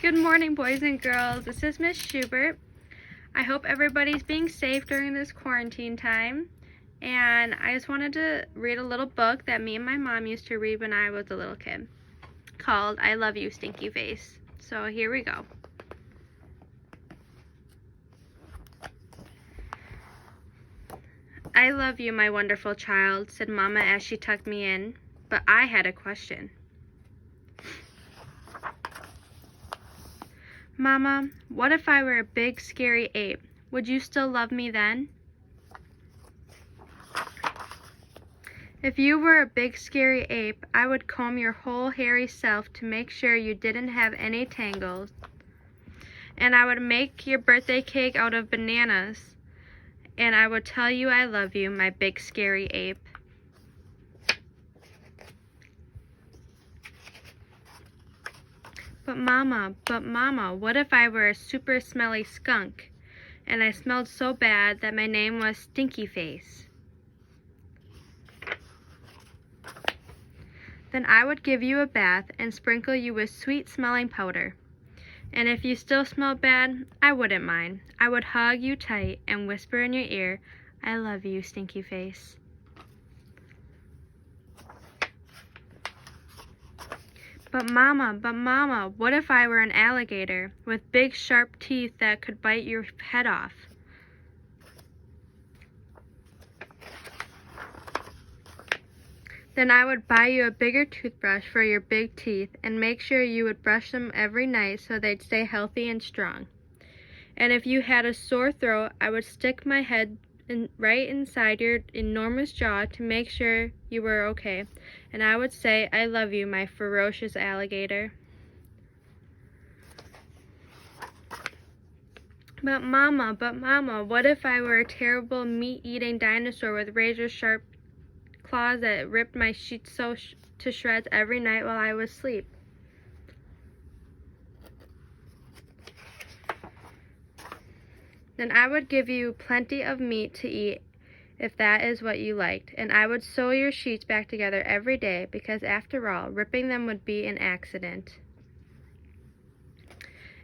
Good morning, boys and girls. This is Miss Schubert. I hope everybody's being safe during this quarantine time. And I just wanted to read a little book that me and my mom used to read when I was a little kid called I Love You, Stinky Face. So here we go. I love you, my wonderful child, said Mama as she tucked me in. But I had a question. Mama, what if I were a big, scary ape? Would you still love me then? If you were a big, scary ape, I would comb your whole hairy self to make sure you didn't have any tangles. And I would make your birthday cake out of bananas. And I would tell you I love you, my big, scary ape. But Mama, what if I were a super smelly skunk, and I smelled so bad that my name was Stinky Face? Then I would give you a bath and sprinkle you with sweet-smelling powder. And if you still smelled bad, I wouldn't mind. I would hug you tight and whisper in your ear, I love you, Stinky Face. But Mama, what if I were an alligator with big sharp teeth that could bite your head off? Then I would buy you a bigger toothbrush for your big teeth and make sure you would brush them every night so they'd stay healthy and strong. And if you had a sore throat, I would stick my head right inside your enormous jaw to make sure you were okay. And I would say, I love you, my ferocious alligator. But Mama, what if I were a terrible meat-eating dinosaur with razor-sharp claws that ripped my sheets to shreds every night while I was asleep? Then I would give you plenty of meat to eat if that is what you liked, and I would sew your sheets back together every day because after all, ripping them would be an accident.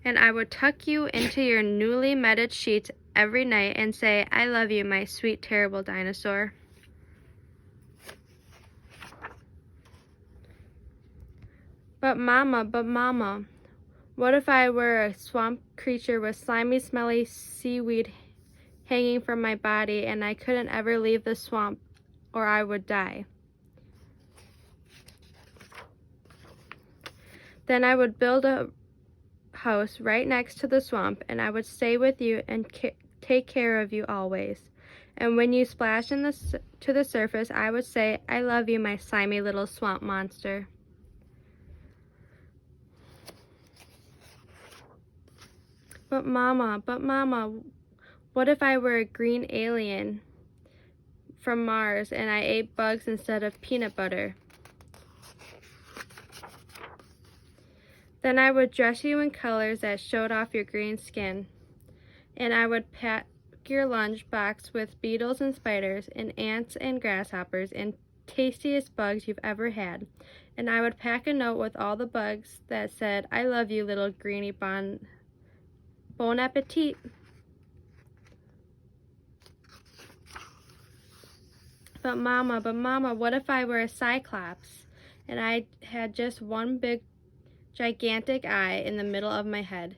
And I would tuck you into your newly meted sheets every night and say, I love you, my sweet, terrible dinosaur. But Mama, what if I were a swamp creature with slimy, smelly seaweed hanging from my body and I couldn't ever leave the swamp or I would die? Then I would build a house right next to the swamp and I would stay with you and take care of you always. And when you splash to the surface, I would say, I love you, my slimy little swamp monster. But Mama, what if I were a green alien from Mars and I ate bugs instead of peanut butter? Then I would dress you in colors that showed off your green skin. And I would pack your lunch box with beetles and spiders and ants and grasshoppers and tastiest bugs you've ever had. And I would pack a note with all the bugs that said, I love you, little greenie Bon appetit. But Mama, what if I were a cyclops and I had just one big gigantic eye in the middle of my head?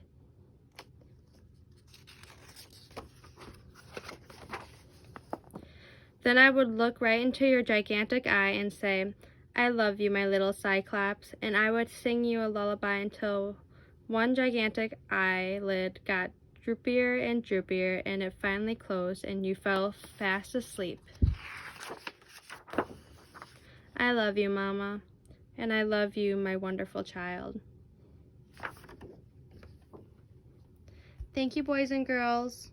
Then I would look right into your gigantic eye and say, I love you, my little cyclops, and I would sing you a lullaby until one gigantic eyelid got droopier and droopier and it finally closed and you fell fast asleep. I love you, Mama, and I love you, my wonderful child. Thank you, boys and girls.